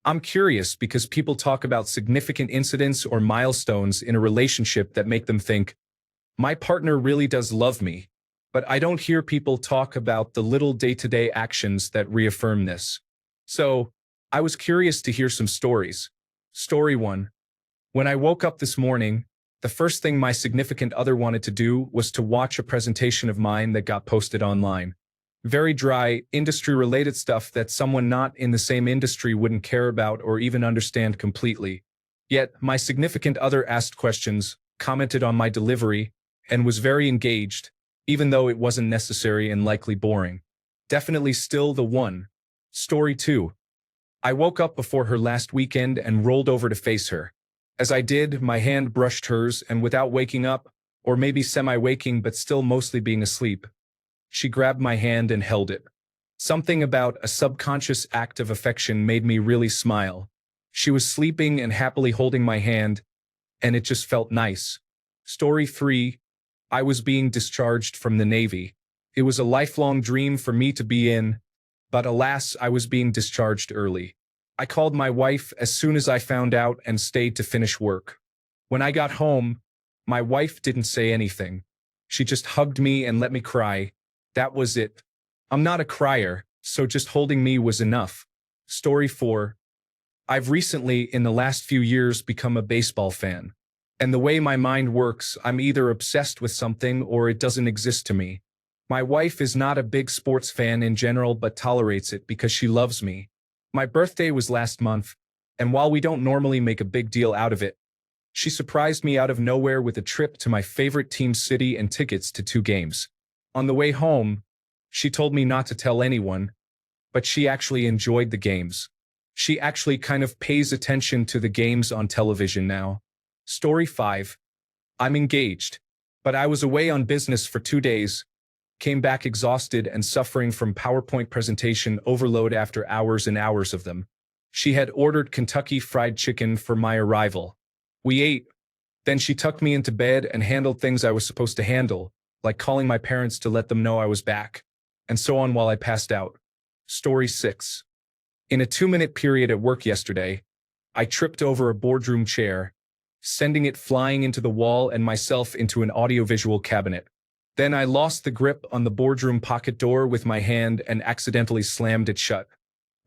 I'm curious because people talk about significant incidents or milestones in a relationship that make them think, my partner really does love me. But I don't hear people talk about the little day-to-day actions that reaffirm this. So, I was curious to hear some stories. Story 1. When I woke up this morning, the first thing my significant other wanted to do was to watch a presentation of mine that got posted online. Very dry, industry-related stuff that someone not in the same industry wouldn't care about or even understand completely. Yet, my significant other asked questions, commented on my delivery, and was very engaged, even though it wasn't necessary and likely boring. Definitely still the one. Story 2. I woke up before her last weekend and rolled over to face her. As I did, my hand brushed hers, and without waking up, or maybe semi-waking but still mostly being asleep, she grabbed my hand and held it. Something about a subconscious act of affection made me really smile. She was sleeping and happily holding my hand, and it just felt nice. Story 3. I was being discharged from the Navy. It was a lifelong dream for me to be in, but alas, I was being discharged early. I called my wife as soon as I found out and stayed to finish work. When I got home, my wife didn't say anything. She just hugged me and let me cry. That was it. I'm not a crier, so just holding me was enough. Story 4. I've recently, in the last few years, become a baseball fan. And the way my mind works, I'm either obsessed with something or it doesn't exist to me. My wife is not a big sports fan in general but tolerates it because she loves me. My birthday was last month, and while we don't normally make a big deal out of it, she surprised me out of nowhere with a trip to my favorite team's city and tickets to 2 games. On the way home, she told me not to tell anyone, but she actually enjoyed the games. She actually kind of pays attention to the games on television now. Story 5. I'm engaged, but I was away on business for 2 days, came back exhausted and suffering from PowerPoint presentation overload after hours and hours of them. She had ordered Kentucky Fried Chicken for my arrival. We ate. Then she tucked me into bed and handled things I was supposed to handle, like calling my parents to let them know I was back, and so on while I passed out. Story 6. In a 2-minute period at work yesterday, I tripped over a boardroom chair, sending it flying into the wall and myself into an audiovisual cabinet. Then I lost the grip on the boardroom pocket door with my hand and accidentally slammed it shut.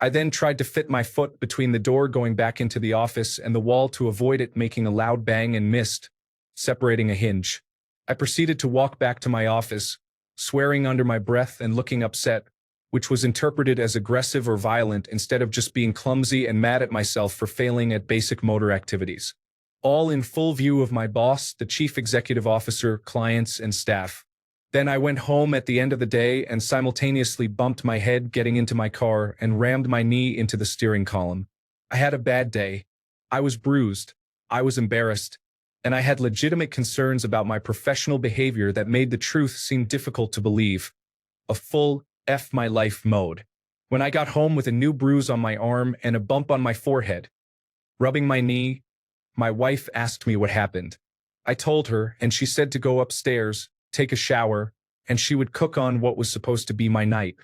I then tried to fit my foot between the door going back into the office and the wall to avoid it making a loud bang and missed, separating a hinge. I proceeded to walk back to my office, swearing under my breath and looking upset, which was interpreted as aggressive or violent instead of just being clumsy and mad at myself for failing at basic motor activities. All in full view of my boss, the chief executive officer, clients, and staff. Then I went home at the end of the day and simultaneously bumped my head getting into my car and rammed my knee into the steering column. I had a bad day. I was bruised. I was embarrassed. And I had legitimate concerns about my professional behavior that made the truth seem difficult to believe. A full F my life mode. When I got home with a new bruise on my arm and a bump on my forehead, rubbing my knee, my wife asked me what happened. I told her, and she said to go upstairs, take a shower, and she would cook on what was supposed to be my night.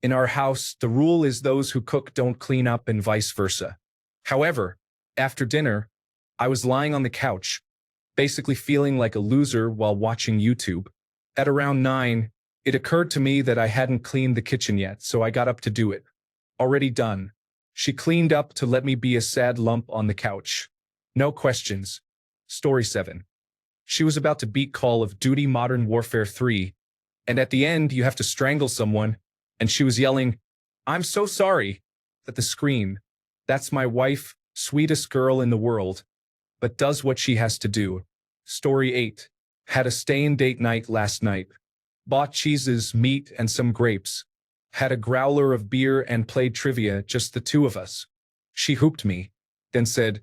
In our house, the rule is those who cook don't clean up and vice versa. However, after dinner, I was lying on the couch, basically feeling like a loser while watching YouTube. At around 9, it occurred to me that I hadn't cleaned the kitchen yet, so I got up to do it. Already done. She cleaned up to let me be a sad lump on the couch. No questions. Story 7. She was about to beat Call of Duty Modern Warfare 3, and at the end you have to strangle someone, and she was yelling, "I'm so sorry," at the screen. That's my wife, sweetest girl in the world, but does what she has to do. Story 8. Had a stay-in date night last night. Bought cheeses, meat, and some grapes. Had a growler of beer and played trivia, just the 2 of us. She hooped me, then said,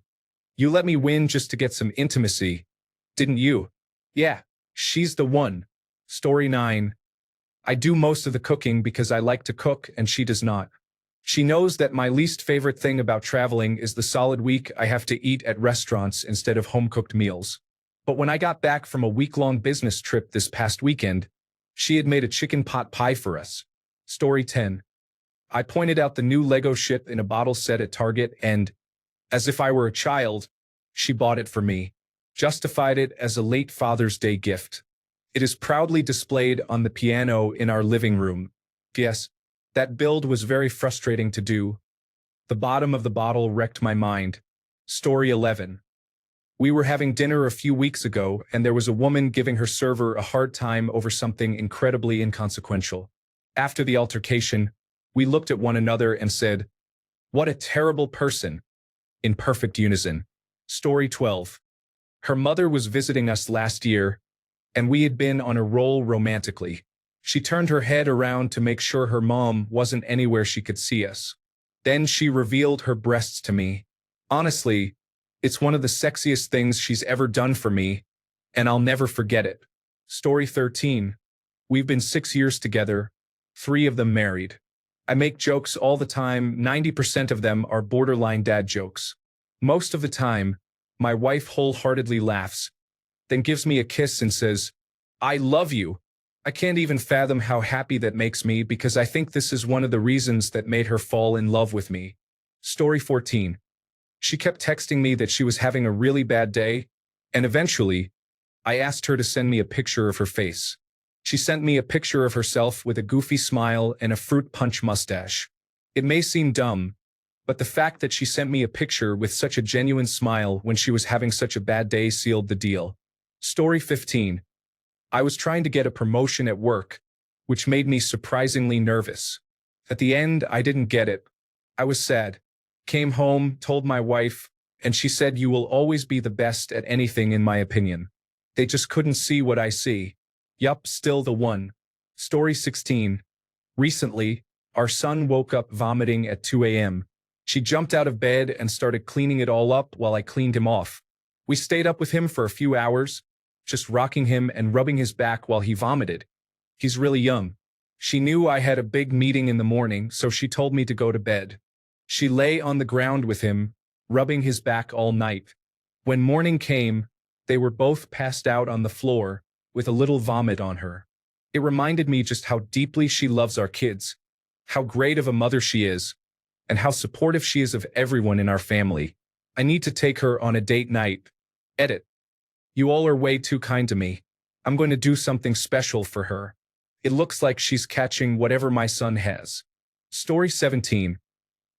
"You let me win just to get some intimacy, didn't you?" Yeah, she's the one. Story 9. I do most of the cooking because I like to cook and she does not. She knows that my least favorite thing about traveling is the solid week I have to eat at restaurants instead of home-cooked meals. But when I got back from a week-long business trip this past weekend, she had made a chicken pot pie for us. Story 10. I pointed out the new Lego ship in a bottle set at Target and, as if I were a child, she bought it for me, justified it as a late Father's Day gift. It is proudly displayed on the piano in our living room. Yes, that build was very frustrating to do. The bottom of the bottle wrecked my mind. Story 11. We were having dinner a few weeks ago, and there was a woman giving her server a hard time over something incredibly inconsequential. After the altercation, we looked at one another and said, "What a terrible person," in perfect unison. Story 12. Her mother was visiting us last year, and we had been on a roll romantically. She turned her head around to make sure her mom wasn't anywhere she could see us. Then she revealed her breasts to me. Honestly, it's one of the sexiest things she's ever done for me, and I'll never forget it. Story 13. We've been 6 years together, 3 of them married. I make jokes all the time, 90% of them are borderline dad jokes. Most of the time, my wife wholeheartedly laughs, then gives me a kiss and says, "I love you." I can't even fathom how happy that makes me because I think this is one of the reasons that made her fall in love with me. Story 14. She kept texting me that she was having a really bad day, and eventually, I asked her to send me a picture of her face. She sent me a picture of herself with a goofy smile and a fruit punch mustache. It may seem dumb, but the fact that she sent me a picture with such a genuine smile when she was having such a bad day sealed the deal. Story 15. I was trying to get a promotion at work, which made me surprisingly nervous. At the end, I didn't get it. I was sad. Came home, told my wife, and she said, "You will always be the best at anything in my opinion." They just couldn't see what I see. Yup, still the one. Story 16. Recently, our son woke up vomiting at 2 a.m. She jumped out of bed and started cleaning it all up while I cleaned him off. We stayed up with him for a few hours, just rocking him and rubbing his back while he vomited. He's really young. She knew I had a big meeting in the morning, so she told me to go to bed. She lay on the ground with him, rubbing his back all night. When morning came, they were both passed out on the floor, with a little vomit on her. It reminded me just how deeply she loves our kids, how great of a mother she is, and how supportive she is of everyone in our family. I need to take her on a date night. Edit. You all are way too kind to me. I'm going to do something special for her. It looks like she's catching whatever my son has. Story 17.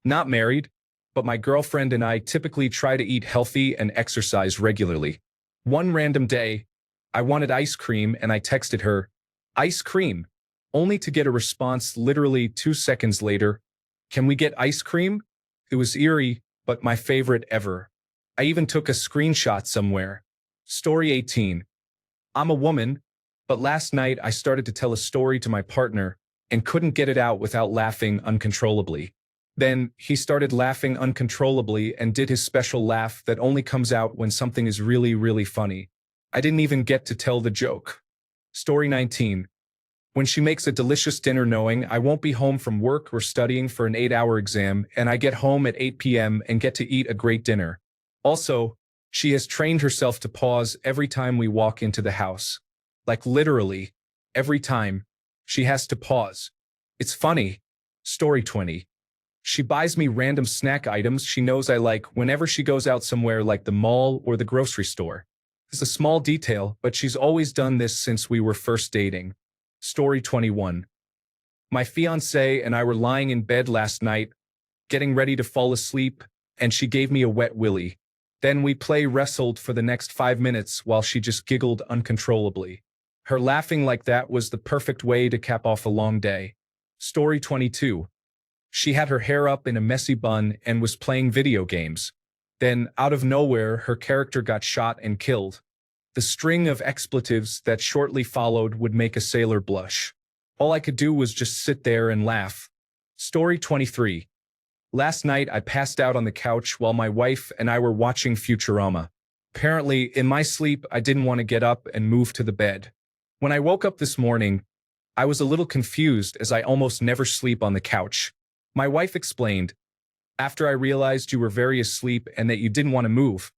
Not married, but my girlfriend and I typically try to eat healthy and exercise regularly. One random day, I wanted ice cream and I texted her, "Ice cream," only to get a response literally 2 seconds later, "Can we get ice cream?" It was eerie, but my favorite ever. I even took a screenshot somewhere. Story 18. I'm a woman, but last night I started to tell a story to my partner and couldn't get it out without laughing uncontrollably. Then he started laughing uncontrollably and did his special laugh that only comes out when something is really, really funny. I didn't even get to tell the joke. Story 19. When she makes a delicious dinner knowing I won't be home from work or studying for an 8-hour exam, and I get home at 8 p.m. and get to eat a great dinner. Also, she has trained herself to pause every time we walk into the house. Like literally, every time, she has to pause. It's funny. Story 20. She buys me random snack items she knows I like whenever she goes out somewhere like the mall or the grocery store. It's a small detail, but she's always done this since we were first dating. Story 21. My fiancé and I were lying in bed last night, getting ready to fall asleep, and she gave me a wet willy. Then we wrestled for the next 5 minutes while she just giggled uncontrollably. Her laughing like that was the perfect way to cap off a long day. Story 22. She had her hair up in a messy bun and was playing video games. Then, out of nowhere, her character got shot and killed. The string of expletives that shortly followed would make a sailor blush. All I could do was just sit there and laugh. Story 23. Last night, I passed out on the couch while my wife and I were watching Futurama. Apparently, in my sleep, I didn't want to get up and move to the bed. When I woke up this morning, I was a little confused as I almost never sleep on the couch. My wife explained, "After I realized you were very asleep and that you didn't want to move,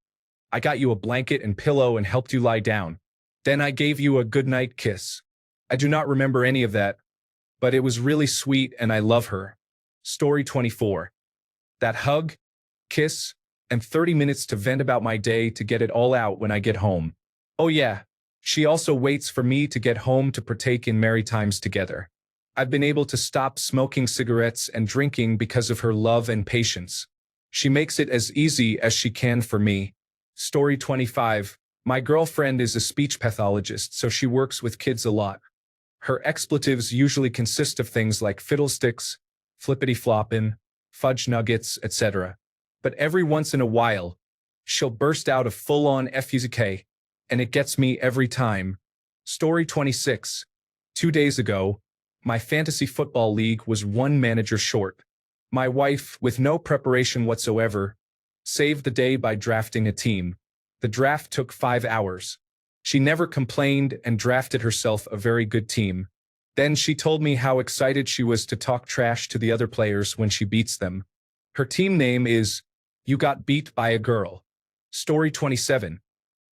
I got you a blanket and pillow and helped you lie down. Then I gave you a goodnight kiss. I do not remember any of that, but it was really sweet and I love her." Story 24. That hug, kiss, and 30 minutes to vent about my day to get it all out when I get home. Oh yeah, she also waits for me to get home to partake in merry times together. I've been able to stop smoking cigarettes and drinking because of her love and patience. She makes it as easy as she can for me. Story 25. My girlfriend is a speech pathologist, so she works with kids a lot. Her expletives usually consist of things like fiddlesticks, flippity-floppin', fudge nuggets, etc. But every once in a while, she'll burst out a full-on FUZK, and it gets me every time. Story 26. 2 days ago, my fantasy football league was one manager short. My wife, with no preparation whatsoever, saved the day by drafting a team. The draft took 5 hours. She never complained and drafted herself a very good team. Then she told me how excited she was to talk trash to the other players when she beats them. Her team name is You Got Beat by a Girl. Story 27.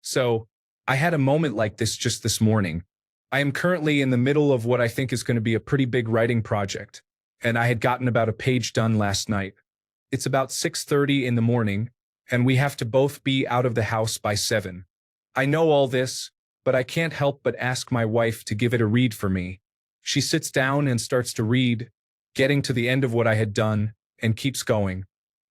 So, I had a moment like this just this morning. I am currently in the middle of what I think is going to be a pretty big writing project, and I had gotten about a page done last night. It's about 6:30 in the morning, and we have to both be out of the house by 7. I know all this, but I can't help but ask my wife to give it a read for me. She sits down and starts to read, getting to the end of what I had done, and keeps going.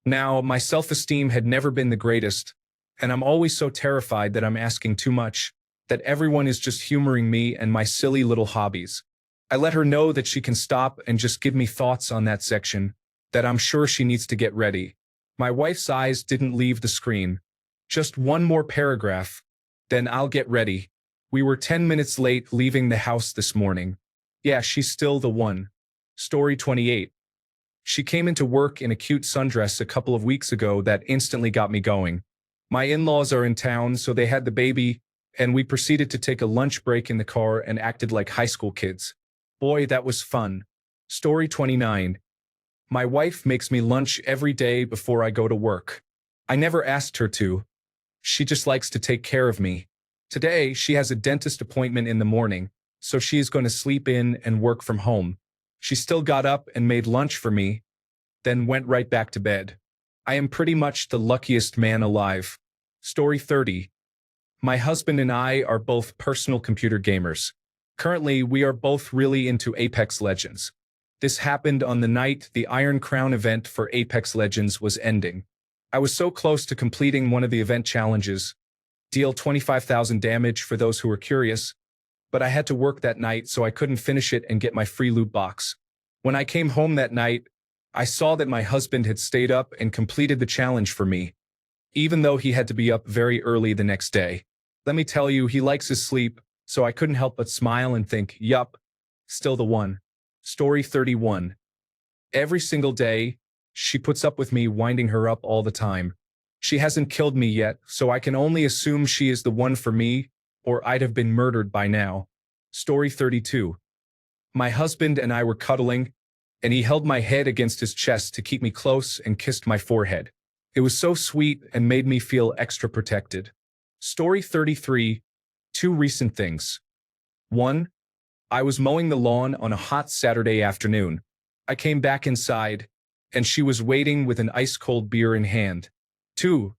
Now, my self-esteem had never been the greatest, and I'm always so terrified that I'm asking too much, that everyone is just humoring me and my silly little hobbies. I let her know that she can stop and just give me thoughts on that section, that I'm sure she needs to get ready. My wife's eyes didn't leave the screen. Just one more paragraph, then I'll get ready. We were 10 minutes late leaving the house this morning. Yeah, she's still the one. Story 28. She came into work in a cute sundress a couple of weeks ago that instantly got me going. My in-laws are in town, so they had the baby, and we proceeded to take a lunch break in the car and acted like high school kids. Boy, that was fun. Story 29. My wife makes me lunch every day before I go to work. I never asked her to. She just likes to take care of me. Today, she has a dentist appointment in the morning, so she is going to sleep in and work from home. She still got up and made lunch for me, then went right back to bed. I am pretty much the luckiest man alive. Story 30. My husband and I are both personal computer gamers. Currently, we are both really into Apex Legends. This happened on the night the Iron Crown event for Apex Legends was ending. I was so close to completing one of the event challenges, deal 25,000 damage for those who were curious, but I had to work that night so I couldn't finish it and get my free loot box. When I came home that night, I saw that my husband had stayed up and completed the challenge for me, even though he had to be up very early the next day. Let me tell you, he likes his sleep, so I couldn't help but smile and think, yup, still the one. Story 31. Every single day, she puts up with me winding her up all the time. She hasn't killed me yet, so I can only assume she is the one for me, or I'd have been murdered by now. Story 32. My husband and I were cuddling, and he held my head against his chest to keep me close and kissed my forehead. It was so sweet and made me feel extra protected. Story 33. 2 recent things. 1. I was mowing the lawn on a hot Saturday afternoon. I came back inside, and she was waiting with an ice-cold beer in hand. 2.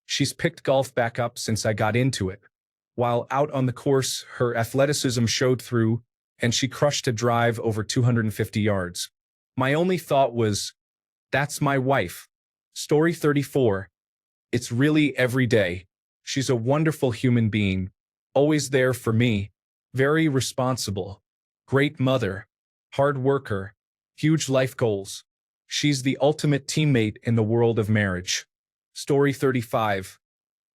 She's picked golf back up since I got into it. While out on the course, her athleticism showed through, and she crushed a drive over 250 yards. My only thought was, that's my wife. Story 34. It's really every day. She's a wonderful human being, always there for me, very responsible, great mother, hard worker, huge life goals. She's the ultimate teammate in the world of marriage. Story 35.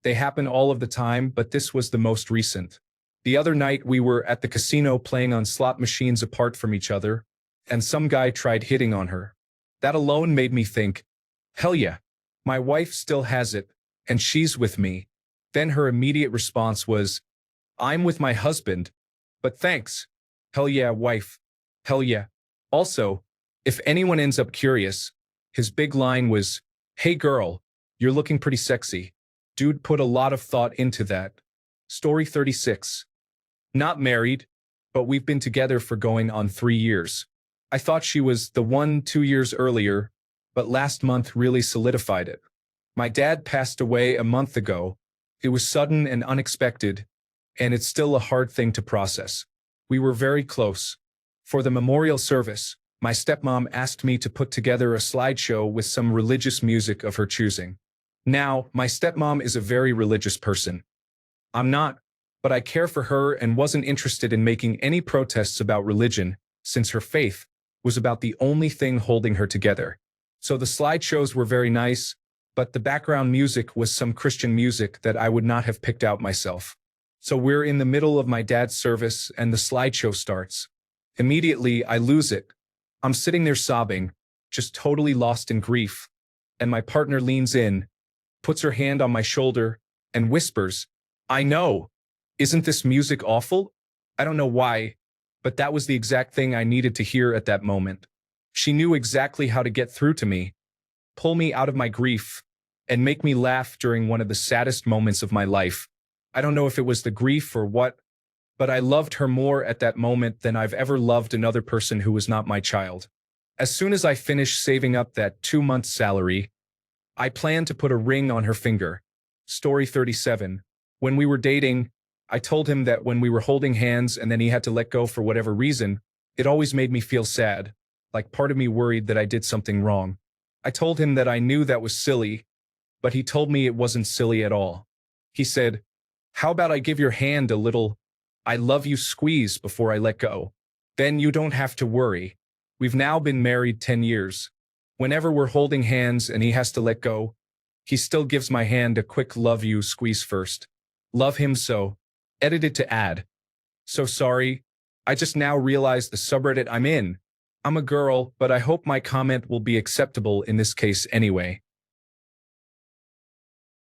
They happen all of the time, but this was the most recent. The other night we were at the casino playing on slot machines apart from each other, and some guy tried hitting on her. That alone made me think, hell yeah, my wife still has it, and she's with me. Then her immediate response was, I'm with my husband, but thanks. Hell yeah, wife. Hell yeah. Also, if anyone ends up curious, his big line was, hey girl, you're looking pretty sexy. Dude put a lot of thought into that. Story 36. Not married, but we've been together for going on 3 years. I thought she was the one 2 years earlier, but last month really solidified it. My dad passed away a month ago. It was sudden and unexpected, and it's still a hard thing to process. We were very close. For the memorial service, my stepmom asked me to put together a slideshow with some religious music of her choosing. Now, my stepmom is a very religious person. I'm not, but I care for her and wasn't interested in making any protests about religion, since her faith was about the only thing holding her together. So the slideshows were very nice, but the background music was some Christian music that I would not have picked out myself. So we're in the middle of my dad's service and the slideshow starts. Immediately, I lose it. I'm sitting there sobbing, just totally lost in grief, and my partner leans in, puts her hand on my shoulder, and whispers, "I know. Isn't this music awful?" I don't know why, but that was the exact thing I needed to hear at that moment. She knew exactly how to get through to me, pull me out of my grief, and make me laugh during one of the saddest moments of my life. I don't know if it was the grief or what, but I loved her more at that moment than I've ever loved another person who was not my child. As soon as I finished saving up that 2 month salary, I planned to put a ring on her finger. Story 37. When we were dating, I told him that when we were holding hands and then he had to let go for whatever reason, it always made me feel sad, like part of me worried that I did something wrong. I told him that I knew that was silly, but he told me it wasn't silly at all. He said, "How about I give your hand a little I love you squeeze before I let go? Then you don't have to worry." We've now been married 10 years. Whenever we're holding hands and he has to let go, he still gives my hand a quick love you squeeze first. Love him so. Edited to add. So sorry. I just now realized the subreddit I'm in. I'm a girl, but I hope my comment will be acceptable in this case anyway.